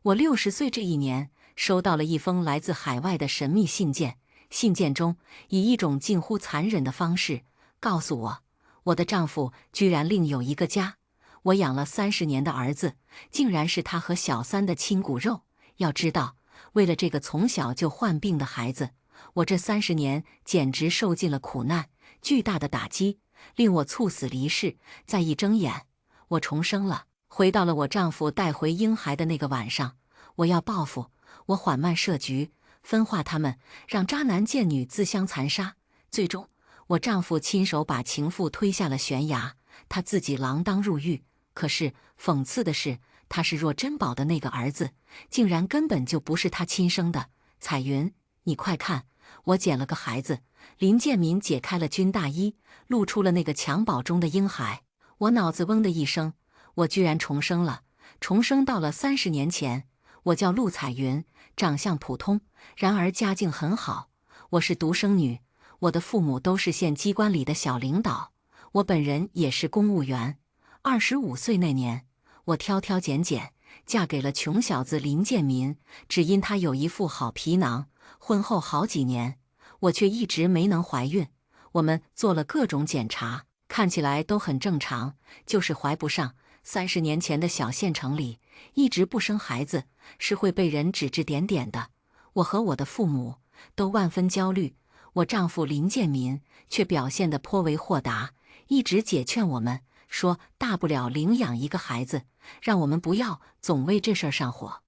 我60岁这一年，收到了一封来自海外的神秘信件。信件中以一种近乎残忍的方式告诉我，我的丈夫居然另有一个家，我养了30年的儿子，竟然是他和小三的亲骨肉。要知道，为了这个从小就患病的孩子，我这30年简直受尽了苦难，巨大的打击令我猝死离世。再一睁眼，我重生了，回到了我丈夫带回婴孩的那个晚上。我要报复，我缓慢设局，分化他们，让渣男贱女自相残杀。最终，我丈夫亲手把情妇推下了悬崖，他自己锒铛入狱。可是讽刺的是，他是若珍宝的那个儿子，竟然根本就不是他亲生的。彩云，你快看，我捡了个孩子。林建民解开了军大衣，露出了那个襁褓中的婴孩。我脑子嗡的一声，我居然重生了，重生到了30年前。我叫陆彩云，长相普通，然而家境很好。我是独生女，我的父母都是县机关里的小领导，我本人也是公务员。25岁那年，我挑挑拣拣嫁给了穷小子林建民，只因他有一副好皮囊。婚后好几年，我却一直没能怀孕。我们做了各种检查，看起来都很正常，就是怀不上。30年前的小县城里，一直不生孩子是会被人指指点点的。我和我的父母都万分焦虑，我丈夫林建民却表现得颇为豁达，一直解劝我们说，大不了领养一个孩子，让我们不要总为这事儿上火。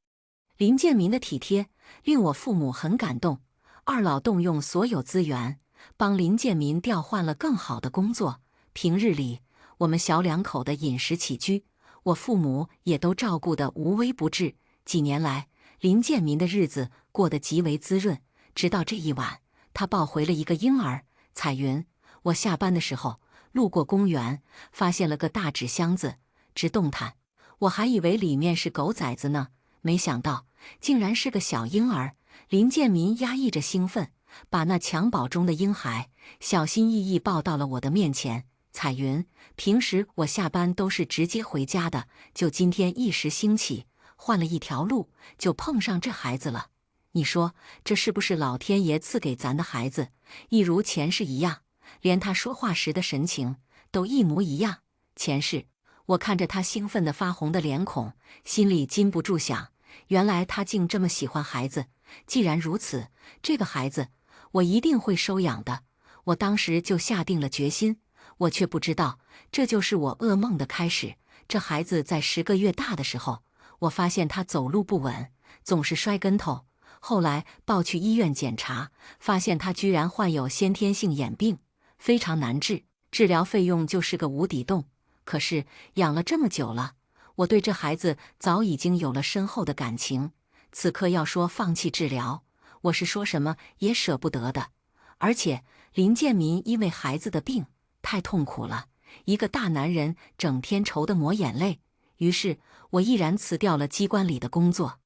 林建民的体贴令我父母很感动，二老动用所有资源帮林建民调换了更好的工作。平日里，我们小两口的饮食起居，我父母也都照顾得无微不至。几年来，林建民的日子过得极为滋润。直到这一晚，他抱回了一个婴儿。彩云，我下班的时候路过公园，发现了个大纸箱子，直动弹。我还以为里面是狗崽子呢，没想到竟然是个小婴儿。林建民压抑着兴奋，把那襁褓中的婴孩小心翼翼抱到了我的面前。彩云，平时我下班都是直接回家的，就今天一时兴起，换了一条路，就碰上这孩子了。你说这是不是老天爷赐给咱的孩子？一如前世一样，连他说话时的神情都一模一样。前世，我看着他兴奋得发红的脸孔，心里禁不住想，原来他竟这么喜欢孩子。既然如此，这个孩子我一定会收养的。我当时就下定了决心。我却不知道，这就是我噩梦的开始。这孩子在10个月大的时候，我发现他走路不稳，总是摔跟头。后来抱去医院检查，发现他居然患有先天性眼病，非常难治，治疗费用就是个无底洞。可是养了这么久了，我对这孩子早已经有了深厚的感情。此刻要说放弃治疗，我是说什么也舍不得的。而且林建民因为孩子的病太痛苦了，一个大男人整天愁得抹眼泪。于是我毅然辞掉了机关里的工作。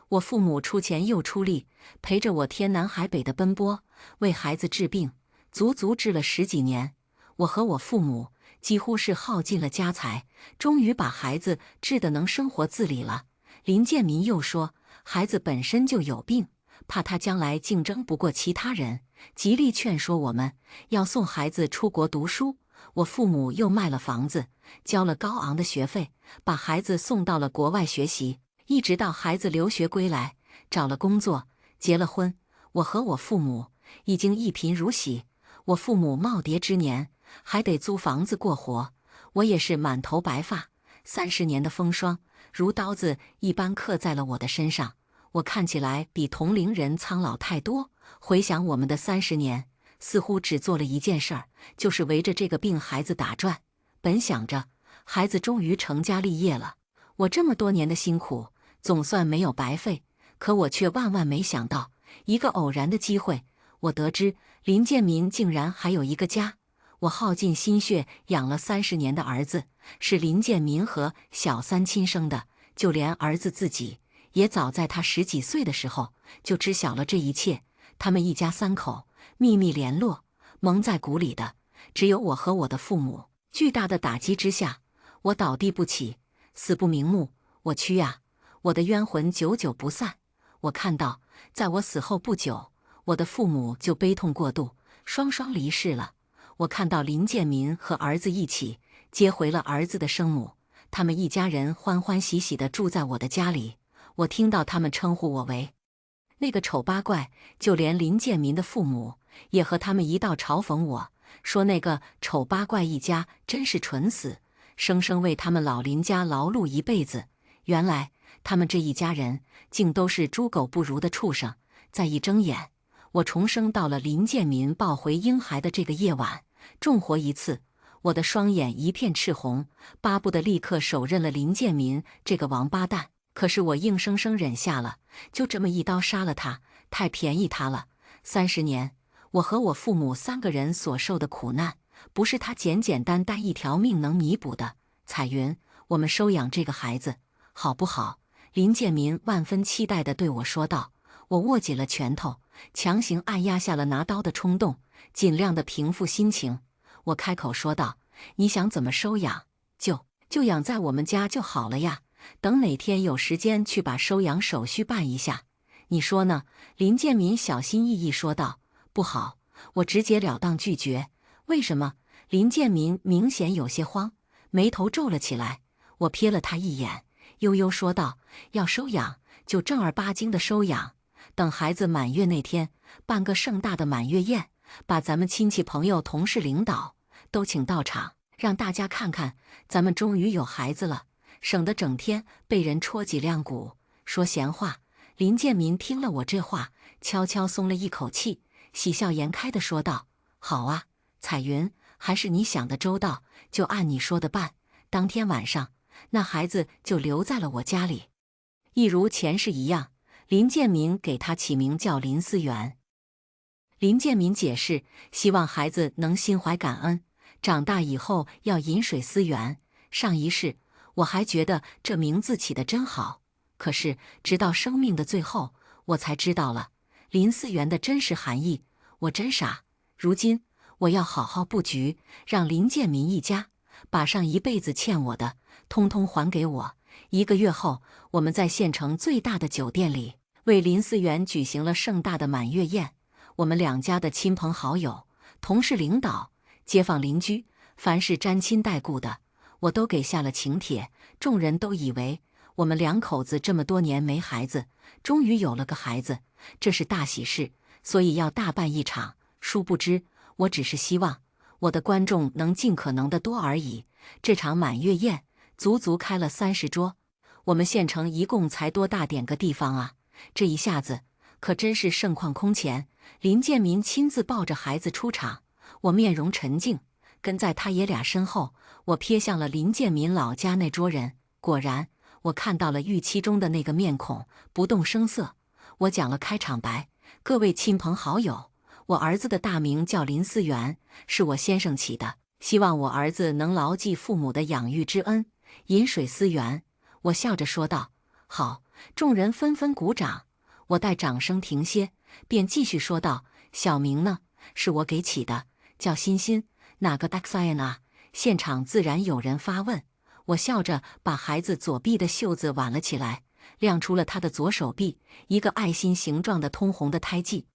我父母出钱又出力，陪着我天南海北的奔波，为孩子治病，足足治了10几年。我和我父母几乎是耗尽了家财，终于把孩子治得能生活自理了。林建民又说，孩子本身就有病，怕他将来竞争不过其他人，极力劝说我们要送孩子出国读书。我父母又卖了房子，交了高昂的学费，把孩子送到了国外学习，一直到孩子留学归来，找了工作，结了婚。我和我父母已经一贫如洗，我父母耄耋之年还得租房子过活，我也是满头白发，30年的风霜如刀子一般刻在了我的身上。我看起来比同龄人苍老太多。回想我们的30年，似乎只做了一件事儿，就是围着这个病孩子打转。本想着孩子终于成家立业了，我这么多年的辛苦总算没有白费。可我却万万没想到，一个偶然的机会，我得知林建民竟然还有一个家。我耗尽心血养了30年的儿子，是林建民和小三亲生的，就连儿子自己也早在他10几岁的时候就知晓了这一切。他们一家3口秘密联络，蒙在鼓里的只有我和我的父母。巨大的打击之下，我倒地不起，死不瞑目。我屈呀！我的冤魂久久不散。我看到，在我死后不久，我的父母就悲痛过度，双双离世了。我看到林建民和儿子一起接回了儿子的生母，他们一家人欢欢喜喜地住在我的家里。我听到他们称呼我为那个丑八怪，就连林建民的父母也和他们一道嘲讽我，说那个丑八怪一家真是蠢死，生生为他们老林家劳碌一辈子。原来他们这一家人竟都是猪狗不如的畜生。再一睁眼，我重生到了林建民抱回婴孩的这个夜晚，重活一次。我的双眼一片赤红，巴不得立刻手刃了林建民这个王八蛋。可是我硬生生忍下了，就这么一刀杀了他，太便宜他了。30年，我和我父母3个人所受的苦难，不是他简简单单一条命能弥补的。彩云，我们收养这个孩子，好不好？林建民万分期待地对我说道。我握紧了拳头，强行按压下了拿刀的冲动，尽量地平复心情。我开口说道：“你想怎么收养，就养在我们家就好了呀。等哪天有时间去把收养手续办一下，你说呢？”林建民小心翼翼说道。“不好！”我直截了当拒绝。“为什么？”林建民明显有些慌，眉头皱了起来。我瞥了他一眼，悠悠说道：“要收养，就正儿八经的收养。等孩子满月那天，办个盛大的满月宴，把咱们亲戚朋友、同事、领导都请到场，让大家看看咱们终于有孩子了，省得整天被人戳脊梁骨说闲话。”林建民听了我这话，悄悄松了一口气，喜笑颜开地说道：“好啊，彩云，还是你想的周到，就按你说的办。当天晚上，那孩子就留在了我家里，一如前世一样。”林建民给他起名叫林思源。林建民解释，希望孩子能心怀感恩，长大以后要饮水思源。上一世我还觉得这名字起得真好，可是直到生命的最后，我才知道了林思源的真实含义。我真傻，如今我要好好布局，让林建民一家把上一辈子欠我的通通还给我。1个月后，我们在县城最大的酒店里为林思源举行了盛大的满月宴。我们2家的亲朋好友、同事、领导、街坊邻居，凡是沾亲带故的，我都给下了请帖。众人都以为我们2口子这么多年没孩子，终于有了个孩子，这是大喜事，所以要大办一场。殊不知，我只是希望我的观众能尽可能的多而已。这场满月宴足足开了30桌，我们县城一共才多大点个地方啊！这一下子可真是盛况空前。林建民亲自抱着孩子出场，我面容沉静，跟在他爷俩身后。我瞥向了林建民老家那桌人，果然，我看到了预期中的那个面孔，不动声色。我讲了开场白：“各位亲朋好友，我儿子的大名叫林思源，是我先生起的，希望我儿子能牢记父母的养育之恩，饮水思源。”我笑着说道：“好！”众人纷纷鼓掌。我待掌声停歇，便继续说道：“小名呢，是我给起的，叫欣欣。哪个 Daxian 啊？”现场自然有人发问。我笑着把孩子左臂的袖子挽了起来，亮出了他的左手臂，一个爱心形状的通红的胎记，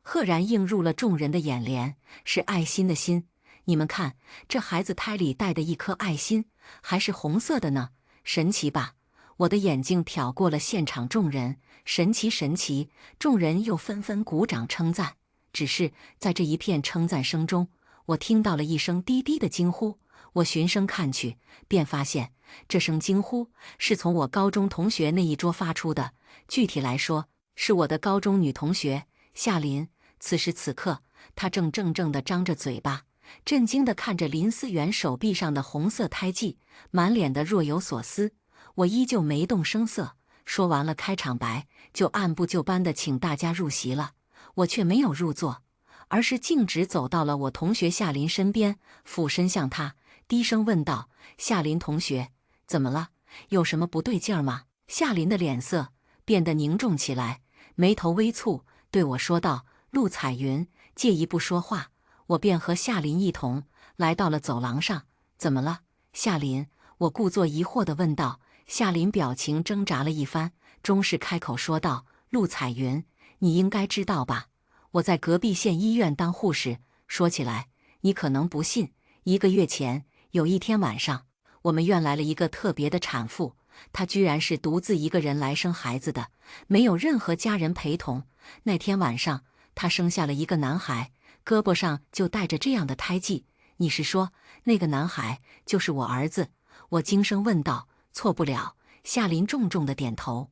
赫然映入了众人的眼帘，是爱心的心。你们看，这孩子胎里带的一颗爱心，还是红色的呢，神奇吧？我的眼睛瞟过了现场众人，神奇神奇！众人又纷纷鼓掌称赞。只是在这一片称赞声中，我听到了一声低低的惊呼。我循声看去，便发现这声惊呼是从我高中同学那一桌发出的。具体来说，是我的高中女同学夏琳。此时此刻，她正怔怔地张着嘴巴，震惊地看着林思源手臂上的红色胎记，满脸的若有所思。我依旧没动声色，说完了开场白，就按部就班地请大家入席了。我却没有入座，而是径直走到了我同学夏琳身边，俯身向她低声问道：“夏琳同学，怎么了？有什么不对劲儿吗？”夏琳的脸色变得凝重起来，眉头微蹙，对我说道：“陆彩云，借一步说话。”我便和夏琳一同来到了走廊上。“怎么了？”夏琳，我故作疑惑地问道。夏林表情挣扎了一番，终是开口说道：“陆彩云，你应该知道吧？我在隔壁县医院当护士。说起来，你可能不信，1个月前有一天晚上，我们院来了一个特别的产妇，她居然是独自一个人来生孩子的，没有任何家人陪同。那天晚上，她生下了一个男孩，胳膊上就带着这样的胎记。你是说，那个男孩就是我儿子？”我惊声问道。错不了，夏林重重的点头。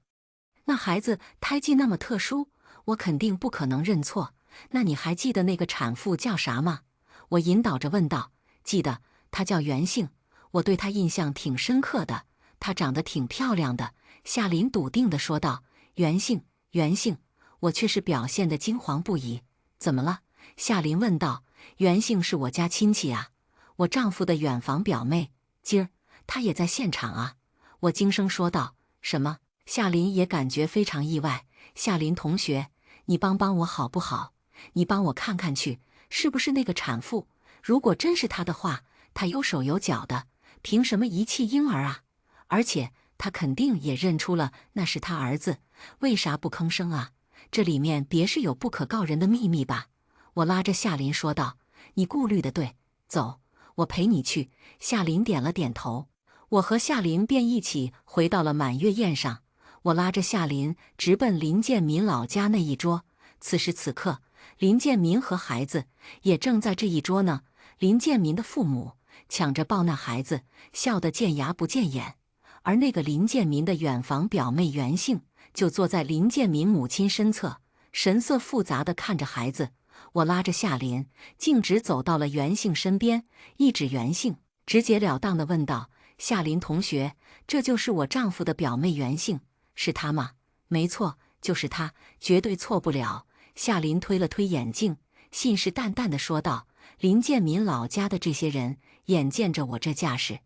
那孩子胎记那么特殊，我肯定不可能认错。那你还记得那个产妇叫啥吗？我引导着问道。记得，她叫袁杏，我对她印象挺深刻的，她长得挺漂亮的。夏林笃定地说道。袁杏，袁杏，我却是表现得惊惶不已。怎么了？夏林问道。袁杏是我家亲戚啊，我丈夫的远房表妹，今儿她也在现场啊。我惊声说道。什么？夏林也感觉非常意外。夏林同学，你帮帮我好不好？你帮我看看去，是不是那个产妇？如果真是她的话，她有手有脚的，凭什么遗弃婴儿啊？而且她肯定也认出了那是她儿子，为啥不吭声啊？这里面别是有不可告人的秘密吧？我拉着夏林说道。你顾虑的对，走，我陪你去。夏林点了点头。我和夏林便一起回到了满月宴上，我拉着夏林直奔林建民老家那一桌。此时此刻，林建民和孩子也正在这一桌呢。林建民的父母抢着抱那孩子，笑得见牙不见眼，而那个林建民的远房表妹袁杏就坐在林建民母亲身侧，神色复杂地看着孩子。我拉着夏林径直走到了袁杏身边，一指袁杏，直截了当地问道：“夏林同学，这就是我丈夫的表妹袁杏，是她吗？”“没错，就是她，绝对错不了。”夏林推了推眼镜，信誓旦旦地说道。林建民老家的这些人眼见着我这架势，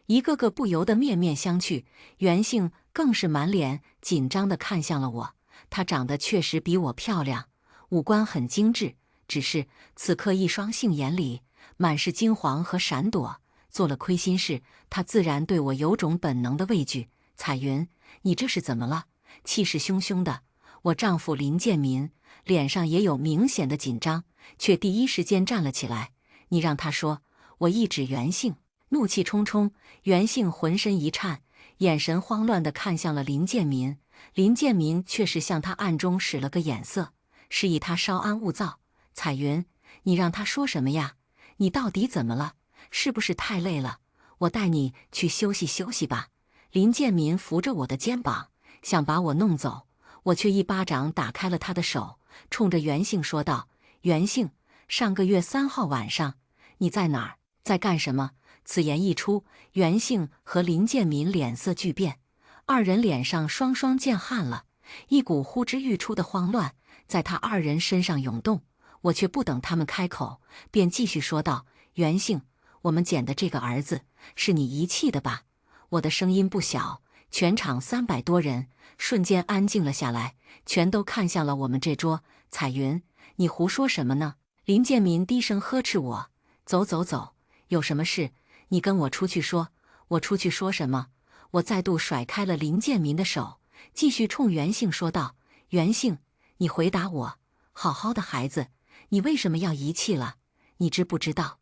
一个个不由得面面相觑，袁杏更是满脸紧张地看向了我。她长得确实比我漂亮，五官很精致，只是此刻一双杏眼里满是惊惶和闪躲。做了亏心事，她自然对我有种本能的畏惧。彩云，你这是怎么了？气势汹汹的。我丈夫林建民脸上也有明显的紧张，却第一时间站了起来。你让他说。我一指袁杏，怒气冲冲。袁杏浑身一颤，眼神慌乱地看向了林建民。林建民却是向他暗中使了个眼色，示意他稍安勿躁。彩云，你让他说什么呀？你到底怎么了？是不是太累了？我带你去休息休息吧。林建民扶着我的肩膀，想把我弄走，我却一巴掌打开了他的手，冲着袁杏说道：“袁杏，上个月3号晚上，你在哪儿，在干什么？”此言一出，袁杏和林建民脸色巨变，二人脸上双双见汗了，一股呼之欲出的慌乱在他二人身上涌动。我却不等他们开口，便继续说道：“袁杏，我们捡的这个儿子是你遗弃的吧？”我的声音不小，全场300多人瞬间安静了下来，全都看向了我们这桌。彩云，你胡说什么呢？林建民低声呵斥我。走走走，有什么事你跟我出去说。我出去说什么？我再度甩开了林建民的手，继续冲袁杏说道：“袁杏，你回答我，好好的孩子，你为什么要遗弃了？你知不知道，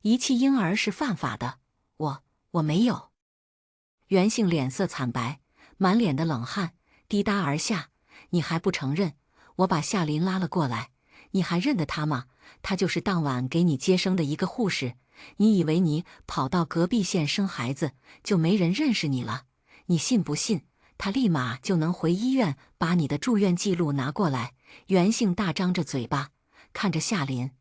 遗弃婴儿是犯法的？”我没有。袁杏脸色惨白，满脸的冷汗，滴答而下。你还不承认？我把夏林拉了过来。你还认得他吗？他就是当晚给你接生的一个护士。你以为你跑到隔壁县生孩子，就没人认识你了？你信不信，他立马就能回医院把你的住院记录拿过来？袁杏大张着嘴巴看着夏林，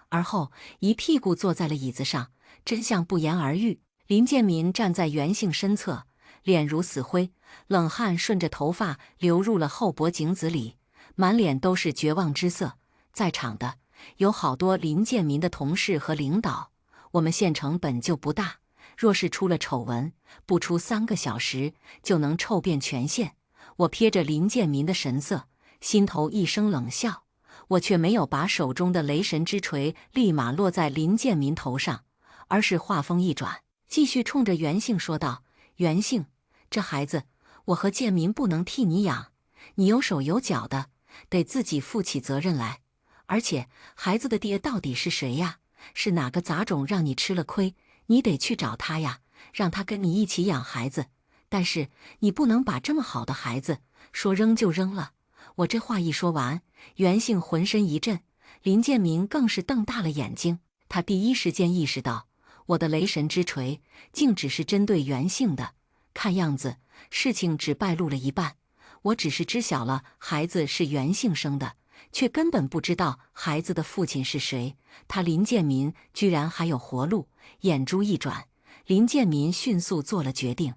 而后一屁股坐在了椅子上，真相不言而喻。林建民站在袁杏身侧，脸如死灰，冷汗顺着头发流入了后脖颈子里，满脸都是绝望之色。在场的有好多林建民的同事和领导。我们县城本就不大，若是出了丑闻，不出3个小时就能臭遍全县。我瞥着林建民的神色，心头一声冷笑，我却没有把手中的雷神之锤立马落在林建民头上，而是话锋一转，继续冲着袁杏说道：“袁杏，这孩子，我和建民不能替你养，你有手有脚的，得自己负起责任来。而且，孩子的爹到底是谁呀？是哪个杂种让你吃了亏？你得去找他呀，让他跟你一起养孩子。但是，你不能把这么好的孩子说扔就扔了。”我这话一说完，袁姓浑身一震，林建民更是瞪大了眼睛。他第一时间意识到，我的雷神之锤竟只是针对袁姓的。看样子，事情只败露了一半。我只是知晓了孩子是袁姓生的，却根本不知道孩子的父亲是谁。他林建民居然还有活路！眼珠一转，林建民迅速做了决定，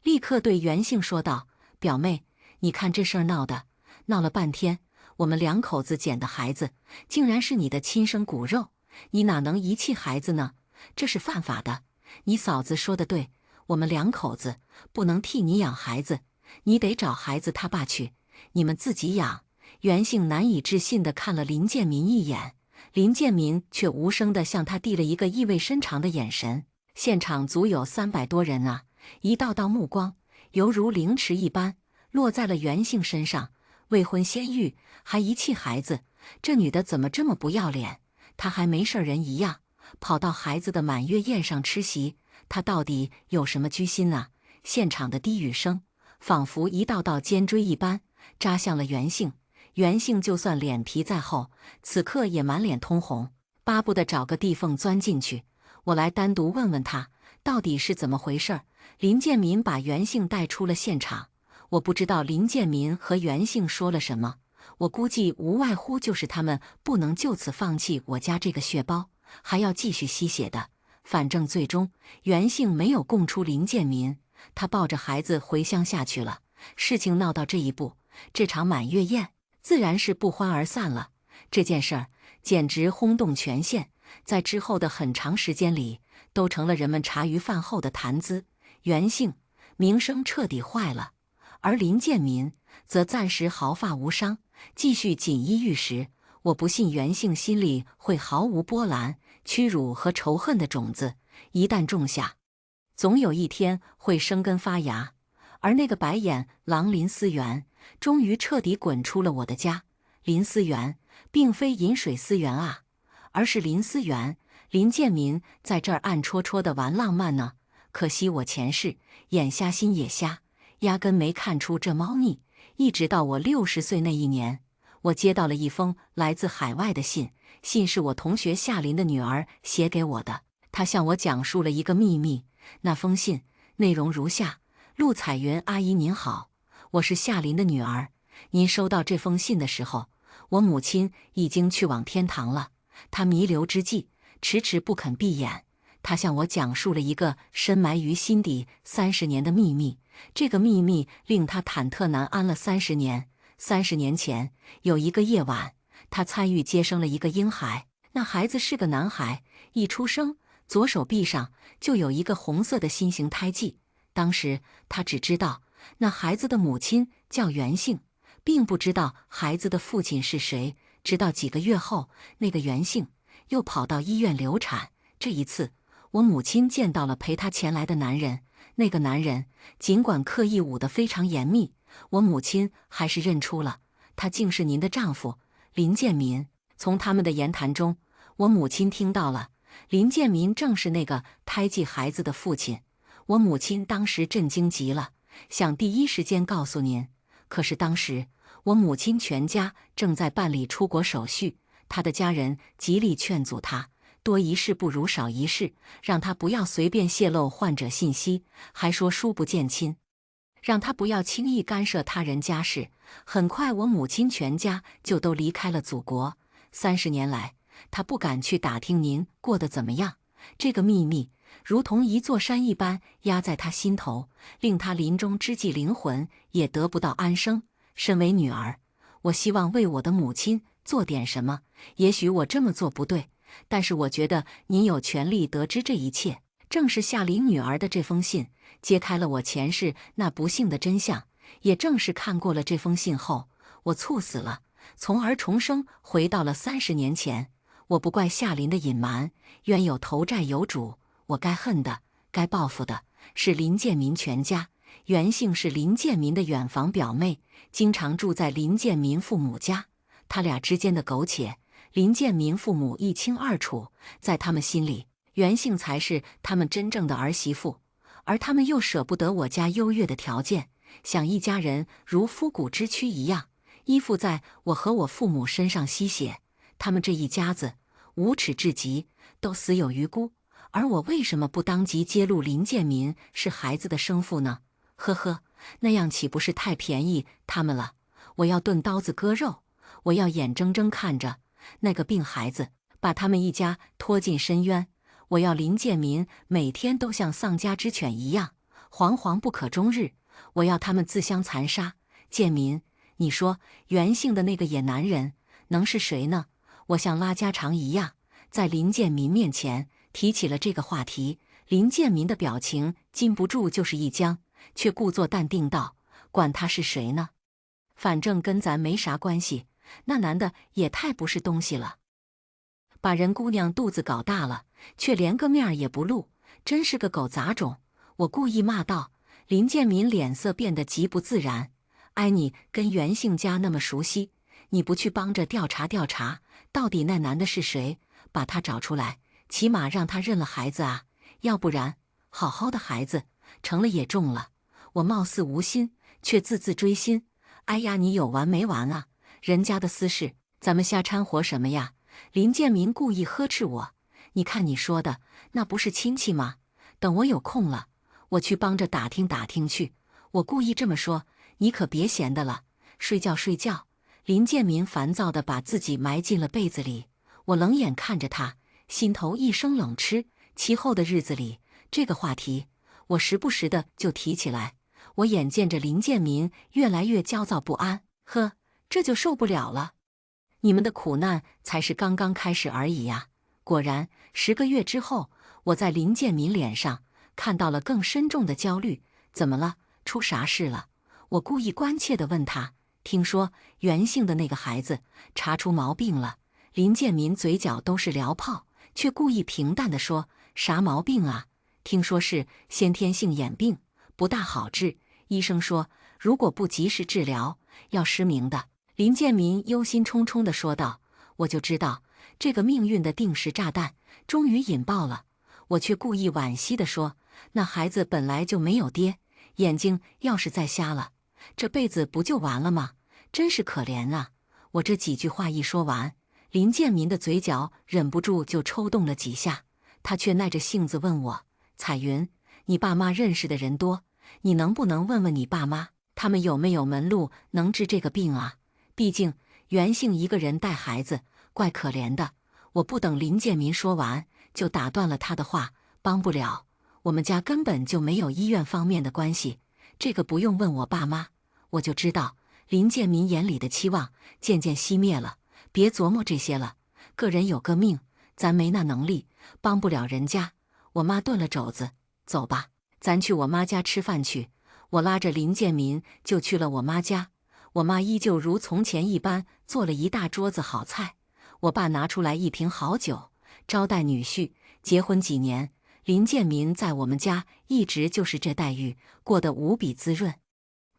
立刻对袁姓说道：“表妹，你看这事儿闹了半天，我们两口子捡的孩子，竟然是你的亲生骨肉，你哪能遗弃孩子呢？这是犯法的。你嫂子说的对，我们两口子不能替你养孩子，你得找孩子他爸去，你们自己养。”袁姓难以置信地看了林建民一眼，林建民却无声地向他递了一个意味深长的眼神。现场足有300多人啊，一道道目光犹如凌迟一般落在了袁姓身上。未婚先育，还遗弃孩子，这女的怎么这么不要脸？她还没事人一样，跑到孩子的满月宴上吃席，她到底有什么居心呢？现场的低语声仿佛一道道尖锥一般扎向了袁姓。袁姓就算脸皮再厚，此刻也满脸通红，巴不得找个地缝钻进去。我来单独问问他，到底是怎么回事。林建民把袁姓带出了现场。我不知道林建民和袁姓说了什么，我估计无外乎就是他们不能就此放弃我家这个血包，还要继续吸血的。反正最终袁姓没有供出林建民，他抱着孩子回乡下去了。事情闹到这一步，这场满月宴自然是不欢而散了。这件事儿简直轰动全县，在之后的很长时间里，都成了人们茶余饭后的谈资。袁姓名声彻底坏了。而林建民则暂时毫发无伤，继续锦衣玉食。我不信袁姓心里会毫无波澜，屈辱和仇恨的种子一旦种下，总有一天会生根发芽。而那个白眼狼林思源，终于彻底滚出了我的家。林思源并非饮水思源啊，而是林思源。林建民在这儿暗戳戳的玩浪漫呢。可惜我前世眼瞎心也瞎，压根没看出这猫腻。一直到我60岁那一年，我接到了一封来自海外的信，信是我同学夏琳的女儿写给我的。她向我讲述了一个秘密。那封信内容如下：陆彩云阿姨您好，我是夏琳的女儿。您收到这封信的时候，我母亲已经去往天堂了。她弥留之际，迟迟不肯闭眼。她向我讲述了一个深埋于心底30年的秘密。这个秘密令他忐忑难安了30年。30年前，有一个夜晚，他参与接生了一个婴孩。那孩子是个男孩，一出生，左手臂上就有一个红色的心形胎记。当时他只知道那孩子的母亲叫袁姓，并不知道孩子的父亲是谁。直到几个月后，那个袁姓又跑到医院流产。这一次，我母亲见到了陪她前来的男人。那个男人尽管刻意捂得非常严密，我母亲还是认出了，他竟是您的丈夫林建民。从他们的言谈中，我母亲听到了林建民正是那个胎记孩子的父亲。我母亲当时震惊极了，想第一时间告诉您，可是当时我母亲全家正在办理出国手续，她的家人极力劝阻她，多一事不如少一事，让他不要随便泄露患者信息，还说疏不见亲，让他不要轻易干涉他人家事。很快，我母亲全家就都离开了祖国。30年来，他不敢去打听您过得怎么样。这个秘密如同一座山一般压在他心头，令他临终之际灵魂也得不到安生。身为女儿，我希望为我的母亲做点什么。也许我这么做不对，但是我觉得您有权利得知这一切。正是夏琳女儿的这封信，揭开了我前世那不幸的真相。也正是看过了这封信后，我猝死了，从而重生，回到了30年前。我不怪夏琳的隐瞒，冤有头债有主，我该恨的、该报复的是林建民全家。袁姓是林建民的远房表妹，经常住在林建民父母家。他俩之间的苟且，林建民父母一清二楚。在他们心里，袁姓才是他们真正的儿媳妇，而他们又舍不得我家优越的条件，想一家人如肤骨之躯一样，依附在我和我父母身上吸血。他们这一家子无耻至极，都死有余辜。而我为什么不当即揭露林建民是孩子的生父呢？呵呵，那样岂不是太便宜他们了？我要钝刀子割肉，我要眼睁睁看着那个病孩子把他们一家拖进深渊。我要林建民每天都像丧家之犬一样，惶惶不可终日。我要他们自相残杀。建民，你说袁姓的那个野男人能是谁呢？我像拉家常一样，在林建民面前提起了这个话题。林建民的表情禁不住就是一僵，却故作淡定道：“管他是谁呢？反正跟咱没啥关系。那男的也太不是东西了，把人姑娘肚子搞大了，却连个面儿也不露，真是个狗杂种！”我故意骂道。林建民脸色变得极不自然：“哎，你跟袁姓家那么熟悉，你不去帮着调查调查，到底那男的是谁？把他找出来，起码让他认了孩子啊！要不然，好好的孩子成了也重了。我貌似无心，却字字追心。哎呀，你有完没完啊？人家的私事，咱们瞎掺和什么呀？”林建民故意呵斥我：“你看你说的，那不是亲戚吗？等我有空了，我去帮着打听打听去。”我故意这么说，你可别闲的了，睡觉睡觉。林建民烦躁地把自己埋进了被子里。我冷眼看着他，心头一声冷嗤。其后的日子里，这个话题我时不时的就提起来。我眼见着林建民越来越焦躁不安，呵，这就受不了了。你们的苦难才是刚刚开始而已呀！果然，10个月之后，我在林建民脸上看到了更深重的焦虑。怎么了？出啥事了？我故意关切地问他。听说袁姓的那个孩子查出毛病了。林建民嘴角都是燎泡，却故意平淡地说：“啥毛病啊？听说是先天性眼病，不大好治。医生说，如果不及时治疗，要失明的。”林建民忧心忡忡地说道：“我就知道，这个命运的定时炸弹终于引爆了。”我却故意惋惜地说：“那孩子本来就没有爹，眼睛要是再瞎了，这辈子不就完了吗？真是可怜啊！”我这几句话一说完，林建民的嘴角忍不住就抽动了几下，他却耐着性子问我：“彩云，你爸妈认识的人多，你能不能问问你爸妈，他们有没有门路能治这个病啊？毕竟袁姓一个人带孩子，怪可怜的。”我不等林建民说完，就打断了他的话：“帮不了，我们家根本就没有医院方面的关系，这个不用问我爸妈。”我就知道林建民眼里的期望渐渐熄灭了。别琢磨这些了，个人有个命，咱没那能力，帮不了人家。我妈炖了肘子，走吧，咱去我妈家吃饭去。我拉着林建民就去了我妈家。我妈依旧如从前一般做了一大桌子好菜。我爸拿出来一瓶好酒，招待女婿。结婚几年，林建民在我们家一直就是这待遇，过得无比滋润。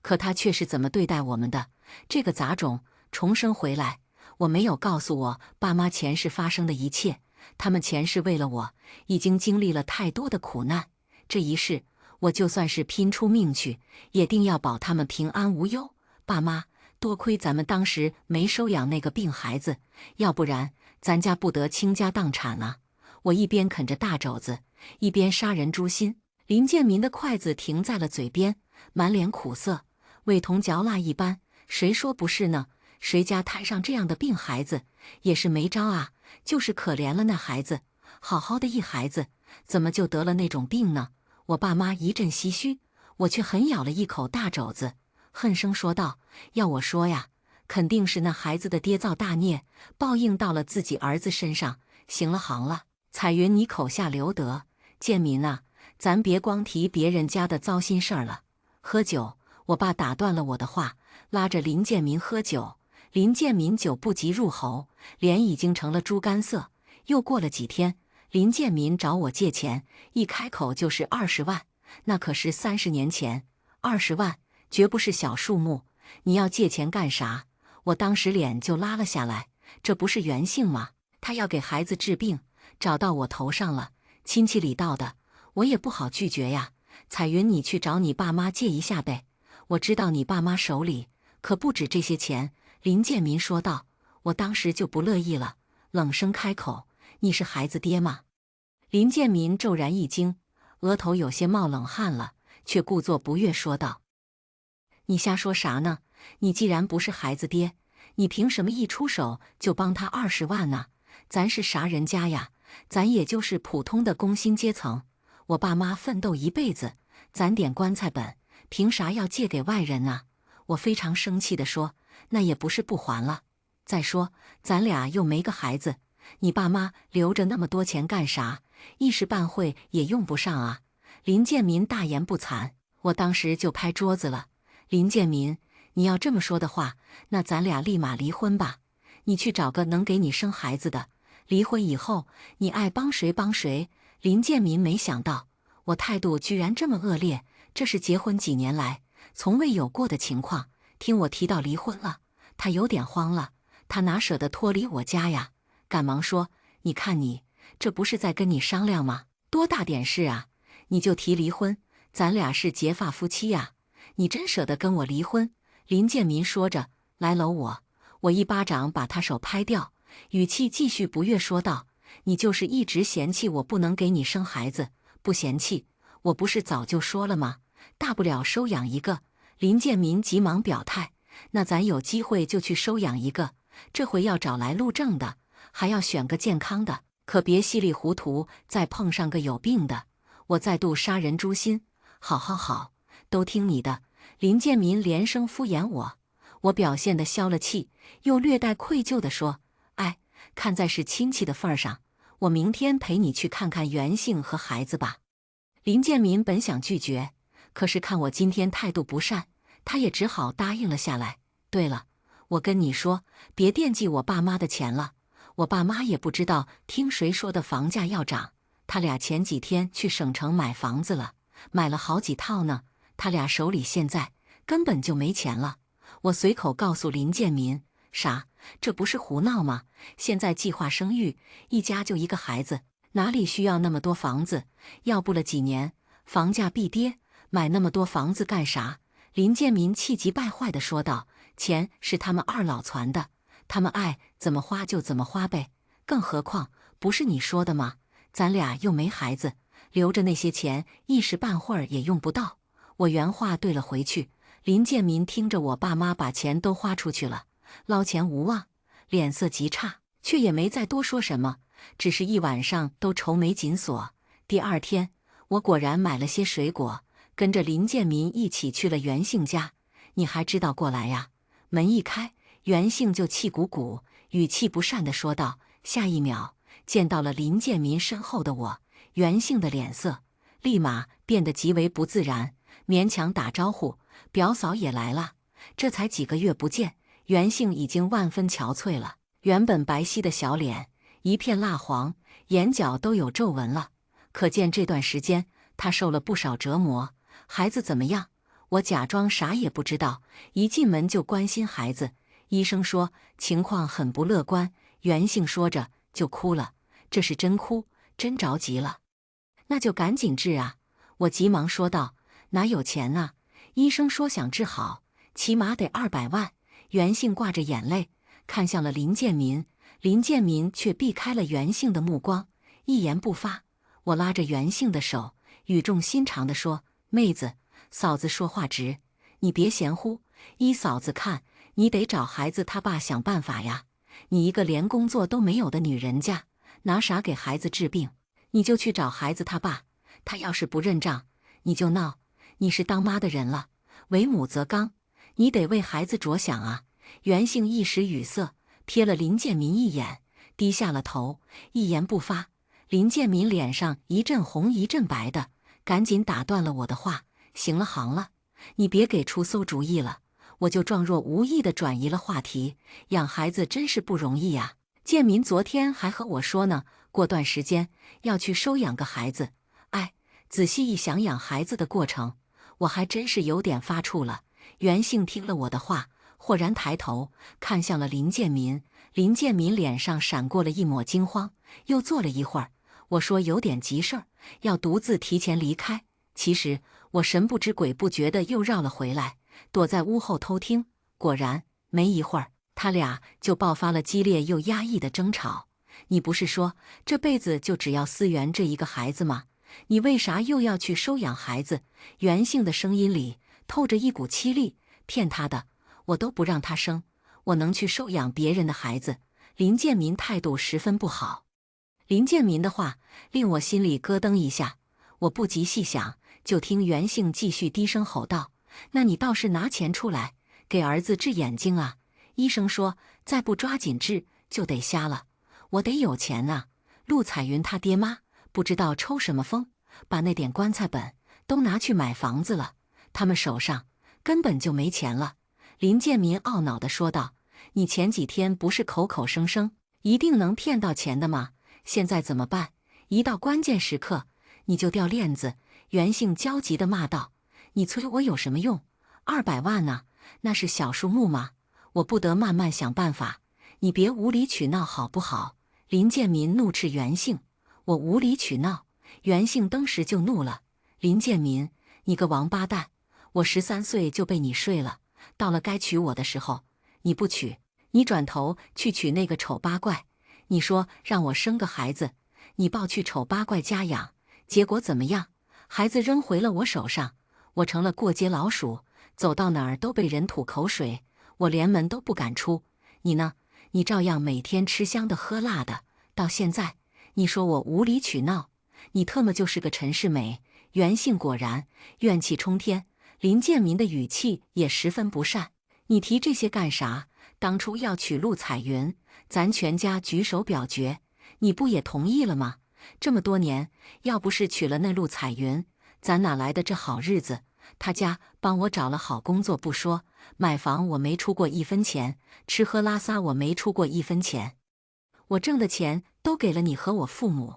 可他却是怎么对待我们的？这个杂种重生回来，我没有告诉我爸妈前世发生的一切。他们前世为了我，已经经历了太多的苦难。这一世，我就算是拼出命去，也定要保他们平安无忧。爸妈，多亏咱们当时没收养那个病孩子，要不然咱家不得倾家荡产啊！我一边啃着大肘子，一边杀人诛心。林建民的筷子停在了嘴边，满脸苦涩，味同嚼蜡一般。谁说不是呢？谁家摊上这样的病孩子，也是没招啊！就是可怜了那孩子，好好的一孩子，怎么就得了那种病呢？我爸妈一阵唏嘘，我却狠咬了一口大肘子，恨声说道：“要我说呀，肯定是那孩子的爹造大孽，报应到了自己儿子身上。行了行了，彩云你口下留德，建民啊，咱别光提别人家的糟心事儿了。喝酒。”我爸打断了我的话，拉着林建民喝酒。林建民酒不及入喉，脸已经成了猪肝色。又过了几天，林建民找我借钱，一开口就是20万，那可是30年前。20万绝不是小数目，你要借钱干啥？我当时脸就拉了下来，这不是袁姓吗？他要给孩子治病，找到我头上了，亲戚里道的，我也不好拒绝呀。彩云，你去找你爸妈借一下呗，我知道你爸妈手里可不止这些钱。林建民说道。我当时就不乐意了，冷声开口：你是孩子爹吗？林建民骤然一惊，额头有些冒冷汗了，却故作不悦说道：你瞎说啥呢？你既然不是孩子爹，你凭什么一出手就帮他20万呢？咱是啥人家呀？咱也就是普通的工薪阶层，我爸妈奋斗一辈子，攒点棺材本，凭啥要借给外人啊？我非常生气地说：那也不是不还了。再说，咱俩又没个孩子，你爸妈留着那么多钱干啥？一时半会也用不上啊！林建民大言不惭，我当时就拍桌子了。林建民，你要这么说的话，那咱俩立马离婚吧。你去找个能给你生孩子的，离婚以后你爱帮谁帮谁。林建民没想到我态度居然这么恶劣，这是结婚几年来从未有过的情况。听我提到离婚了，他有点慌了。他哪舍得脱离我家呀？赶忙说：你看你，这不是在跟你商量吗？多大点事啊？你就提离婚，咱俩是结发夫妻呀！你真舍得跟我离婚？林建民说着来搂我一巴掌把他手拍掉，语气继续不悦说道：你就是一直嫌弃我不能给你生孩子，不嫌弃，我不是早就说了吗？大不了收养一个。林建民急忙表态：那咱有机会就去收养一个，这回要找来路正的，还要选个健康的，可别稀里糊涂再碰上个有病的。我再度杀人诛心。好好好，都听你的。林建民连声敷衍我表现得消了气，又略带愧疚地说：哎，看在是亲戚的份上，我明天陪你去看看袁姓和孩子吧。林建民本想拒绝，可是看我今天态度不善，他也只好答应了下来。对了，我跟你说，别惦记我爸妈的钱了，我爸妈也不知道听谁说的房价要涨，他俩前几天去省城买房子了，买了好几套呢，他俩手里现在根本就没钱了。我随口告诉林建民：啥？这不是胡闹吗？现在计划生育，一家就一个孩子，哪里需要那么多房子？要不了几年，房价必跌，买那么多房子干啥？林建民气急败坏地说道：钱是他们二老传的，他们爱怎么花就怎么花呗。更何况，不是你说的吗？咱俩又没孩子，留着那些钱一时半会儿也用不到。我原话对了回去。林建民听着我爸妈把钱都花出去了，捞钱无望，脸色极差，却也没再多说什么，只是一晚上都愁眉紧锁。第二天，我果然买了些水果，跟着林建民一起去了袁姓家。你还知道过来呀？门一开，袁姓就气鼓鼓，语气不善地说道。下一秒，见到了林建民身后的我，袁姓的脸色立马变得极为不自然，勉强打招呼：表嫂也来了。这才几个月不见，袁姓已经万分憔悴了，原本白皙的小脸一片蜡黄，眼角都有皱纹了，可见这段时间他受了不少折磨。孩子怎么样？我假装啥也不知道，一进门就关心孩子。医生说情况很不乐观。袁姓说着就哭了，这是真哭，真着急了。那就赶紧治啊！我急忙说道。哪有钱啊？医生说想治好，起码得200万。袁姓挂着眼泪看向了林建民，林建民却避开了袁姓的目光，一言不发。我拉着袁姓的手，语重心长地说：妹子，嫂子说话直，你别嫌乎。依嫂子看，你得找孩子他爸想办法呀。你一个连工作都没有的女人家，拿啥给孩子治病？你就去找孩子他爸，他要是不认账，你就闹。你是当妈的人了，为母则刚，你得为孩子着想啊。袁姓一时语塞，瞥了林建民一眼，低下了头，一言不发。林建民脸上一阵红一阵白的，赶紧打断了我的话：行了行了，你别给出馊主意了。我就状若无意地转移了话题。养孩子真是不容易呀。建民昨天还和我说呢，过段时间要去收养个孩子。哎，仔细一想养孩子的过程，我还真是有点发怵了。袁姓听了我的话，豁然抬头看向了林建民。林建民脸上闪过了一抹惊慌，又坐了一会儿。我说有点急事儿，要独自提前离开。其实我神不知鬼不觉的又绕了回来，躲在屋后偷听。果然，没一会儿，他俩就爆发了激烈又压抑的争吵。你不是说这辈子就只要思源这一个孩子吗？你为啥又要去收养孩子？袁姓的声音里透着一股凄厉。骗他的，我都不让他生，我能去收养别人的孩子？林建民态度十分不好。林建民的话令我心里咯噔一下，我不及细想，就听袁姓继续低声吼道：“那你倒是拿钱出来，给儿子治眼睛啊！医生说再不抓紧治就得瞎了，我得有钱呐！陆彩云他爹妈不知道抽什么风，把那点棺材本都拿去买房子了，他们手上根本就没钱了。”林建民懊恼地说道：“你前几天不是口口声声一定能骗到钱的吗？现在怎么办？一到关键时刻你就掉链子！”袁姓焦急地骂道：“你催我有什么用？200万呢，那是小数目吗？我不得慢慢想办法，你别无理取闹好不好？”林建民怒斥袁姓：“我无理取闹？”袁姓当时就怒了：“林建民，你个王八蛋！我13岁就被你睡了，到了该娶我的时候，你不娶，你转头去娶那个丑八怪。你说让我生个孩子，你抱去丑八怪家养，结果怎么样？孩子扔回了我手上，我成了过街老鼠，走到哪儿都被人吐口水，我连门都不敢出。你呢？你照样每天吃香的喝辣的，到现在，你说我无理取闹，你特么就是个陈世美！”袁姓果然怨气冲天，林建民的语气也十分不善：“你提这些干啥？当初要娶陆彩云，咱全家举手表决，你不也同意了吗？这么多年，要不是娶了那陆彩云，咱哪来的这好日子？他家帮我找了好工作不说，买房我没出过1分钱，吃喝拉撒我没出过1分钱，我挣的钱都给了你和我父母。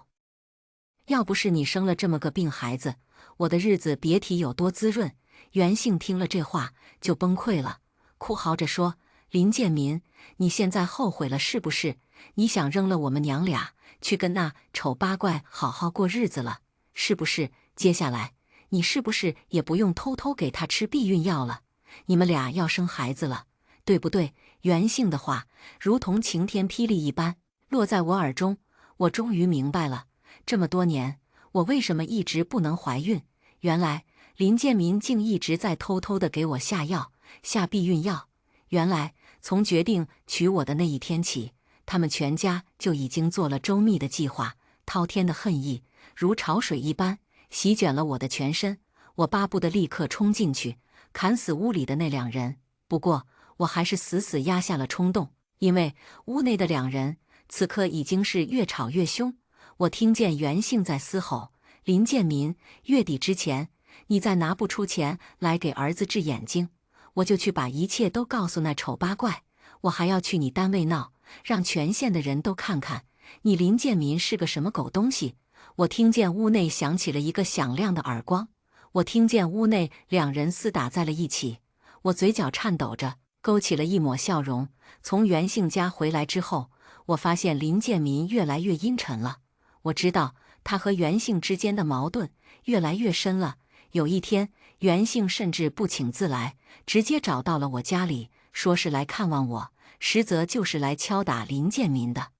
要不是你生了这么个病孩子，我的日子别提有多滋润。”袁姓听了这话就崩溃了，哭嚎着说：“林建民，你现在后悔了是不是？你想扔了我们娘俩，去跟那丑八怪好好过日子了，是不是？接下来你是不是也不用偷偷给他吃避孕药了？你们俩要生孩子了，对不对？”袁姓的话如同晴天霹雳一般落在我耳中，我终于明白了，这么多年我为什么一直不能怀孕。原来林建民竟一直在偷偷地给我下药，下避孕药。原来从决定娶我的那一天起，他们全家就已经做了周密的计划。滔天的恨意如潮水一般席卷了我的全身，我巴不得立刻冲进去砍死屋里的那2人。不过我还是死死压下了冲动，因为屋内的2人此刻已经是越吵越凶。我听见袁姓在嘶吼：“林建民，月底之前你再拿不出钱来给儿子治眼睛，我就去把一切都告诉那丑八怪，我还要去你单位闹，让全县的人都看看你林建民是个什么狗东西！”我听见屋内响起了一个响亮的耳光，我听见屋内2人厮打在了一起，我嘴角颤抖着勾起了一抹笑容。从袁姓家回来之后，我发现林建民越来越阴沉了，我知道他和袁姓之间的矛盾越来越深了。有一天，袁姓甚至不请自来，直接找到了我家里，说是来看望我，实则就是来敲打林建民的。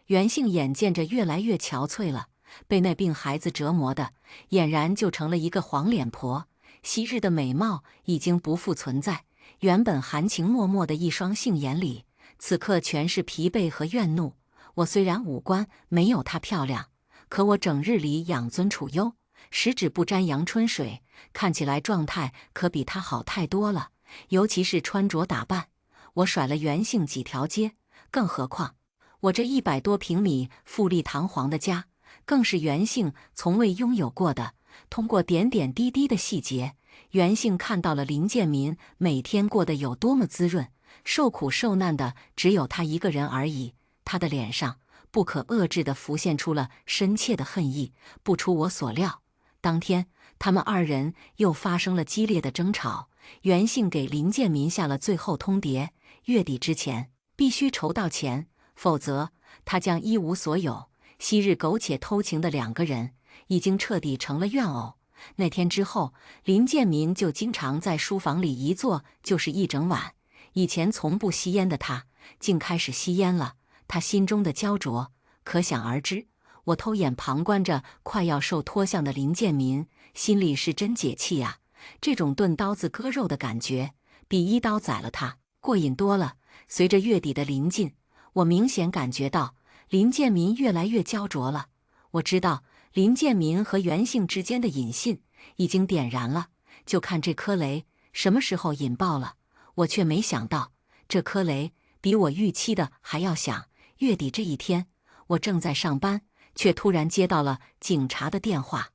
袁姓眼见着越来越憔悴了，被那病孩子折磨的，俨然就成了一个黄脸婆，昔日的美貌已经不复存在，原本含情脉脉的一双杏眼里，此刻全是疲惫和怨怒。我虽然五官没有她漂亮，可我整日里养尊处优，十指不沾阳春水，看起来状态可比她好太多了。尤其是穿着打扮，我甩了袁姓几条街，更何况我这100多平米富丽堂皇的家，更是袁姓从未拥有过的。通过点点滴滴的细节，袁姓看到了林建民每天过得有多么滋润，受苦受难的只有他一个人而已。他的脸上不可遏制地浮现出了深切的恨意。不出我所料，当天他们二人又发生了激烈的争吵。袁姓给林建民下了最后通牒，月底之前必须筹到钱，否则他将一无所有。昔日苟且偷情的两个人已经彻底成了怨偶。那天之后，林建民就经常在书房里一坐就是一整晚。以前从不吸烟的他，竟开始吸烟了。他心中的焦灼可想而知。我偷眼旁观着快要受脱相的林建民，心里是真解气呀！这种钝刀子割肉的感觉，比一刀宰了他过瘾多了。随着月底的临近，我明显感觉到林建民越来越焦灼了。我知道林建民和袁姓之间的引信已经点燃了，就看这颗雷什么时候引爆了。我却没想到，这颗雷比我预期的还要响。月底这一天，我正在上班，却突然接到了警察的电话：“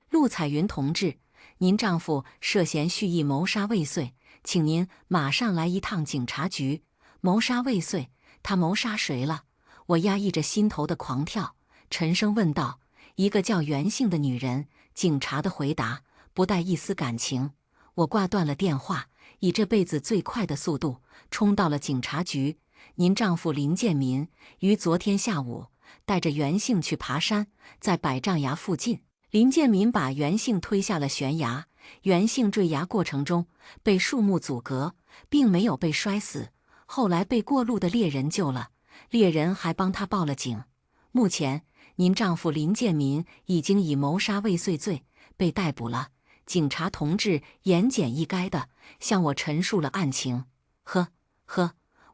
陆彩云同志，您丈夫涉嫌蓄意谋杀未遂，请您马上来一趟警察局。”谋杀未遂，他谋杀谁了？我压抑着心头的狂跳，沉声问道：“一个叫袁姓的女人。”警察的回答不带一丝感情。我挂断了电话，以这辈子最快的速度冲到了警察局。您丈夫林建民于昨天下午带着袁姓去爬山，在百丈崖附近，林建民把袁姓推下了悬崖。袁姓坠崖过程中被树木阻隔，并没有被摔死，后来被过路的猎人救了，猎人还帮他报了警。目前，您丈夫林建民已经以谋杀未遂罪被逮捕了。警察同志言简意赅地向我陈述了案情。呵，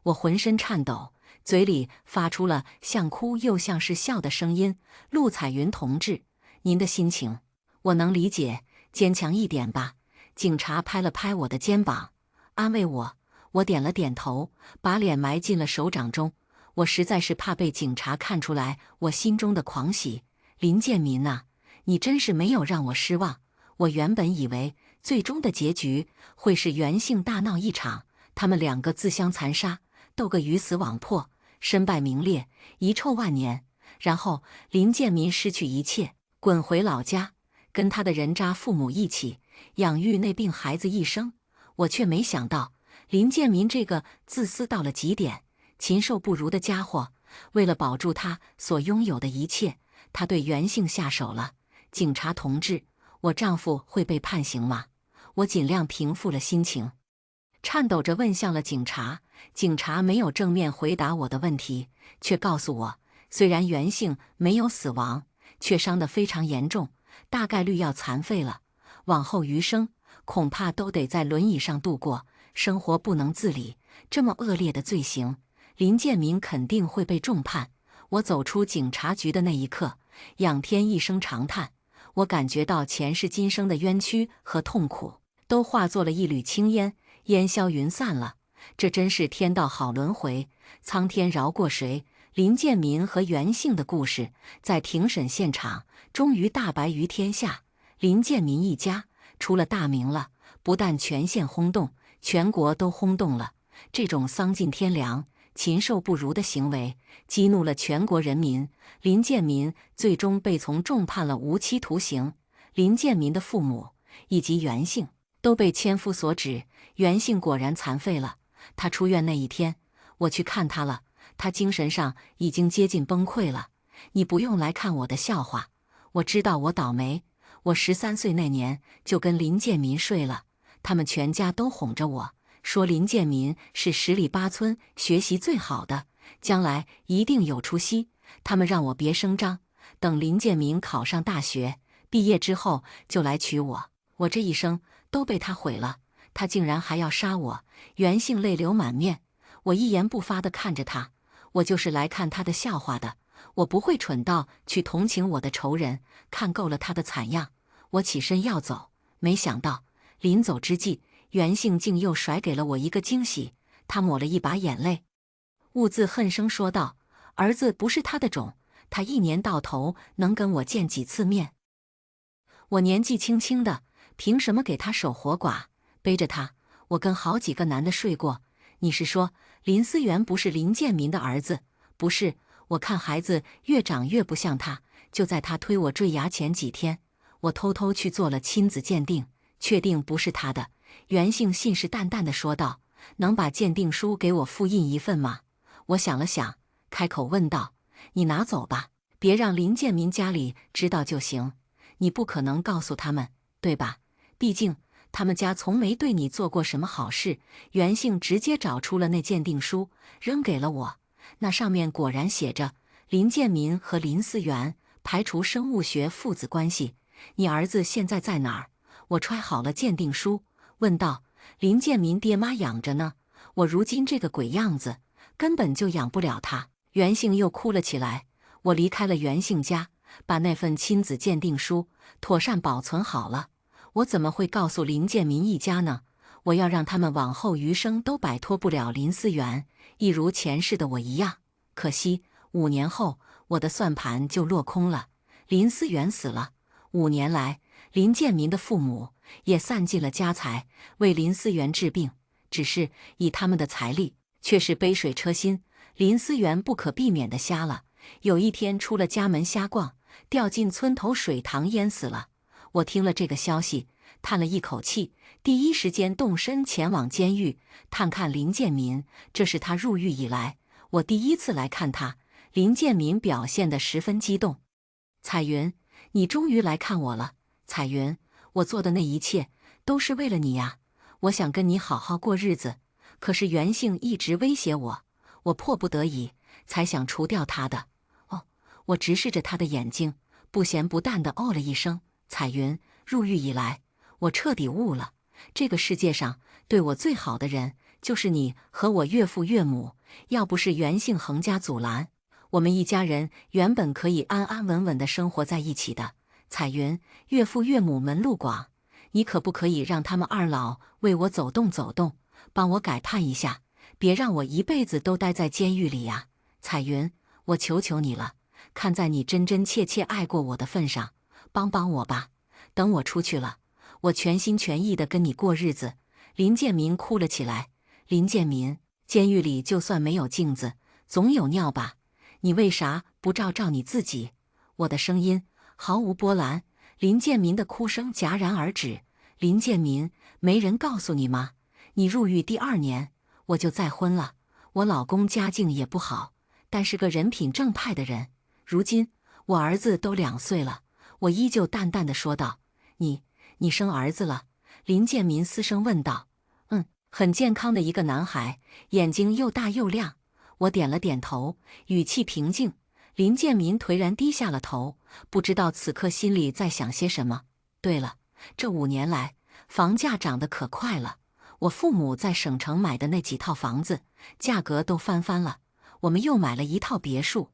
我浑身颤抖，嘴里发出了像哭又像是笑的声音。陆彩云同志，您的心情我能理解，坚强一点吧。警察拍了拍我的肩膀，安慰我。我点了点头，把脸埋进了手掌中。我实在是怕被警察看出来我心中的狂喜。林建民啊，你真是没有让我失望。我原本以为最终的结局会是袁姓大闹一场，他们两个自相残杀，斗个鱼死网破，身败名裂，遗臭万年，然后林建民失去一切，滚回老家，跟他的人渣父母一起养育那病孩子一生。我却没想到，林建民这个自私到了极点、禽兽不如的家伙，为了保住他所拥有的一切，他对袁姓下手了。警察同志，我丈夫会被判刑吗？我尽量平复了心情，颤抖着问向了警察。警察没有正面回答我的问题，却告诉我，虽然袁姓没有死亡，却伤得非常严重，大概率要残废了，往后余生恐怕都得在轮椅上度过，生活不能自理。这么恶劣的罪行，林建民肯定会被重判。我走出警察局的那一刻，仰天一声长叹。我感觉到前世今生的冤屈和痛苦都化作了一缕青烟，烟消云散了。这真是天道好轮回，苍天饶过谁？林建民和袁姓的故事在庭审现场终于大白于天下。林建民一家出了大名了，不但全县轰动，全国都轰动了。这种丧尽天良、禽兽不如的行为激怒了全国人民。林建民最终被从重判了无期徒刑，林建民的父母以及袁姓都被千夫所指。袁姓果然残废了。他出院那一天，我去看他了，他精神上已经接近崩溃了。你不用来看我的笑话，我知道我倒霉。我13岁那年就跟林建民睡了，他们全家都哄着我，说林建民是10里8村学习最好的，将来一定有出息。他们让我别声张，等林建民考上大学，毕业之后就来娶我。我这一生都被他毁了，他竟然还要杀我。袁姓泪流满面，我一言不发地看着他。我就是来看他的笑话的，我不会蠢到去同情我的仇人。看够了他的惨样，我起身要走，没想到临走之际，袁姓竟又甩给了我一个惊喜。他抹了一把眼泪，兀自恨声说道：“儿子不是他的种，他一年到头能跟我见几次面？我年纪轻轻的，凭什么给他守活寡？背着他，我跟好几个男的睡过。你是说林思源不是林建民的儿子？不是，我看孩子越长越不像他。就在他推我坠崖前几天，我偷偷去做了亲子鉴定，确定不是他的。袁姓信誓旦旦地说道：“能把鉴定书给我复印一份吗？”我想了想，开口问道：“你拿走吧，别让林建民家里知道就行。你不可能告诉他们，对吧？毕竟他们家从没对你做过什么好事。”袁姓直接找出了那鉴定书，扔给了我。那上面果然写着林建民和林思源排除生物学父子关系。你儿子现在在哪儿？我揣好了鉴定书，问道：“林建民爹妈养着呢，我如今这个鬼样子，根本就养不了他。”袁姓又哭了起来。我离开了袁姓家，把那份亲子鉴定书妥善保存好了。我怎么会告诉林建民一家呢？我要让他们往后余生都摆脱不了林思源，一如前世的我一样。可惜5年后，我的算盘就落空了。林思源死了，5年来，林建民的父母也散尽了家财，为林思源治病。只是以他们的财力，却是杯水车薪。林思源不可避免地瞎了。有一天出了家门瞎逛，掉进村头水塘淹死了。我听了这个消息，叹了一口气，第一时间动身前往监狱探看林建民。这是他入狱以来我第一次来看他。林建民表现得十分激动：“彩云，你终于来看我了。彩云，我做的那一切都是为了你呀。我想跟你好好过日子，可是袁姓一直威胁我，我迫不得已才想除掉他的。”我直视着他的眼睛，不咸不淡地哦了一声：“彩云，入狱以来，我彻底悟了，这个世界上对我最好的人就是你和我岳父岳母。要不是袁姓横加阻拦，我们一家人原本可以安安稳稳地生活在一起的。彩云，岳父岳母门路广，你可不可以让他们二老为我走动走动，帮我改判一下，别让我一辈子都待在监狱里呀？彩云，我求求你了，看在你真真切切爱过我的份上，帮帮我吧。等我出去了，我全心全意地跟你过日子。”林建民哭了起来：“林建民，监狱里就算没有镜子，总有尿吧？你为啥不照照你自己？”我的声音毫无波澜，林建民的哭声戛然而止。“林建民，没人告诉你吗？你入狱第2年，我就再婚了。我老公家境也不好，但是个人品正派的人。如今我儿子都2岁了。”我依旧淡淡的说道：“你生儿子了？”林建民嘶声问道。“嗯，很健康的一个男孩，眼睛又大又亮。”我点了点头，语气平静。林建民颓然低下了头，不知道此刻心里在想些什么。对了，这5年来，房价涨得可快了。我父母在省城买的那几套房子，价格都翻了。我们又买了一套别墅，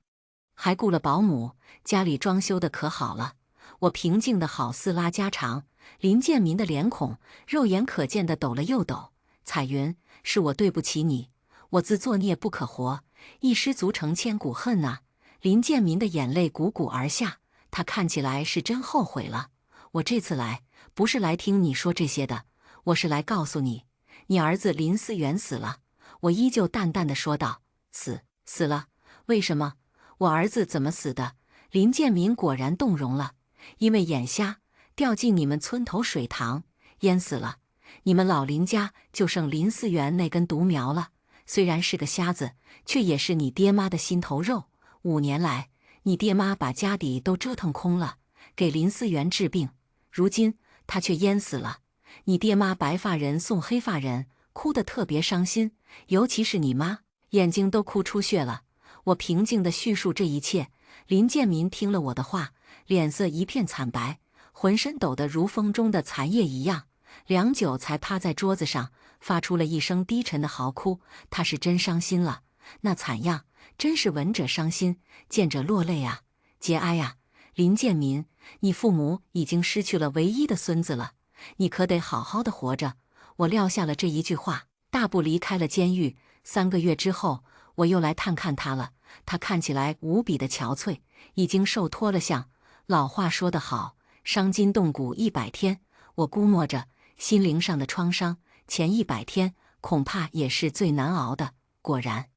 还雇了保姆，家里装修的可好了。我平静的好似拉家常。林建民的脸孔肉眼可见的抖了又抖：“彩云，是我对不起你，我自作孽不可活，一失足成千古恨呐。”林建民的眼泪汩汩而下，他看起来是真后悔了。“我这次来，不是来听你说这些的，我是来告诉你，你儿子林思源死了。”我依旧淡淡的说道：“死了？为什么？我儿子怎么死的？”林建民果然动容了：“因为眼瞎，掉进你们村头水塘，淹死了。你们老林家就剩林思源那根独苗了。虽然是个瞎子，却也是你爹妈的心头肉。5年来，你爹妈把家底都折腾空了，给林思源治病，如今他却淹死了。你爹妈白发人送黑发人，哭得特别伤心，尤其是你妈，眼睛都哭出血了。”我平静地叙述这一切。林建民听了我的话，脸色一片惨白，浑身抖得如风中的残叶一样，良久才趴在桌子上，发出了一声低沉的嚎哭。他是真伤心了，那惨样真是闻者伤心，见者落泪啊，节哀啊！林建民，你父母已经失去了唯一的孙子了，你可得好好的活着。我撂下了这一句话，大步离开了监狱。3个月之后，我又来探看他了。他看起来无比的憔悴，已经瘦脱了相。老话说得好，伤筋动骨100天。我估摸着心灵上的创伤，前100天恐怕也是最难熬的。果然，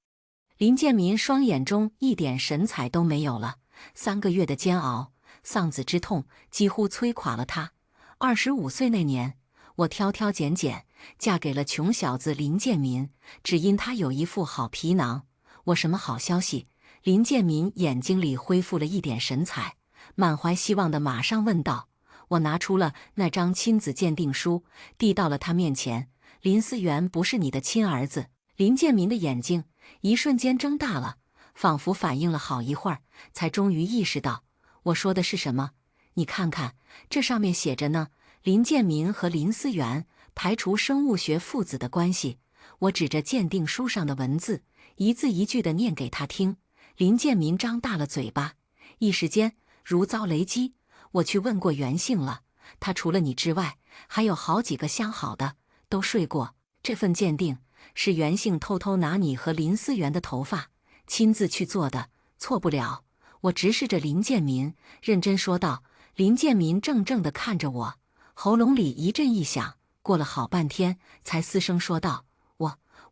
林建民双眼中一点神采都没有了。3个月的煎熬，丧子之痛几乎摧垮了他。25岁那年，我挑挑拣拣嫁给了穷小子林建民，只因他有一副好皮囊。我什么好消息？林建民眼睛里恢复了一点神采，满怀希望地马上问道。我拿出了那张亲子鉴定书，递到了他面前。林思源不是你的亲儿子。林建民的眼睛一瞬间睁大了，仿佛反应了好一会儿，才终于意识到我说的是什么。你看看，这上面写着呢，林建民和林思源排除生物学父子的关系。我指着鉴定书上的文字，一字一句地念给他听。林建民张大了嘴巴，一时间如遭雷击。我去问过袁姓了，他除了你之外，还有好几个相好的，都睡过。这份鉴定是袁姓偷偷拿你和林思源的头发亲自去做的，错不了。我直视着林建民，认真说道。林建民怔怔地看着我，喉咙里一阵异响，过了好半天，才嘶声说道：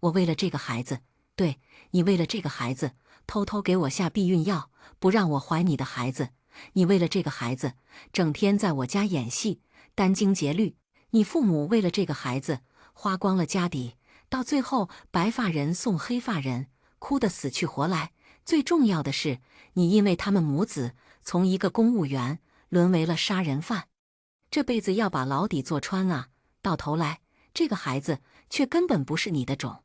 我为了这个孩子，对，你为了这个孩子，偷偷给我下避孕药，不让我怀你的孩子。你为了这个孩子，整天在我家演戏，殚精竭虑。你父母为了这个孩子，花光了家底，到最后白发人送黑发人，哭得死去活来。最重要的是，你因为他们母子从一个公务员沦为了杀人犯，这辈子要把牢底坐穿啊！到头来，这个孩子却根本不是你的种，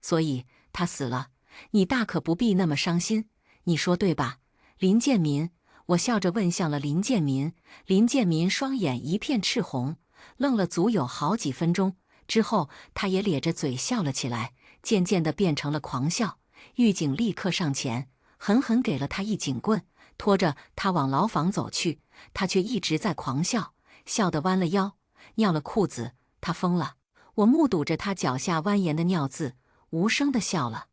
所以他死了，你大可不必那么伤心，你说对吧？林建民，我笑着问向了林建民。林建民双眼一片赤红，愣了足有好几分钟，之后他也咧着嘴笑了起来，渐渐地变成了狂笑。狱警立刻上前，狠狠给了他一警棍，拖着他往牢房走去。他却一直在狂笑，笑得弯了腰，尿了裤子。他疯了。我目睹着他脚下蜿蜒的尿渍，无声地笑了。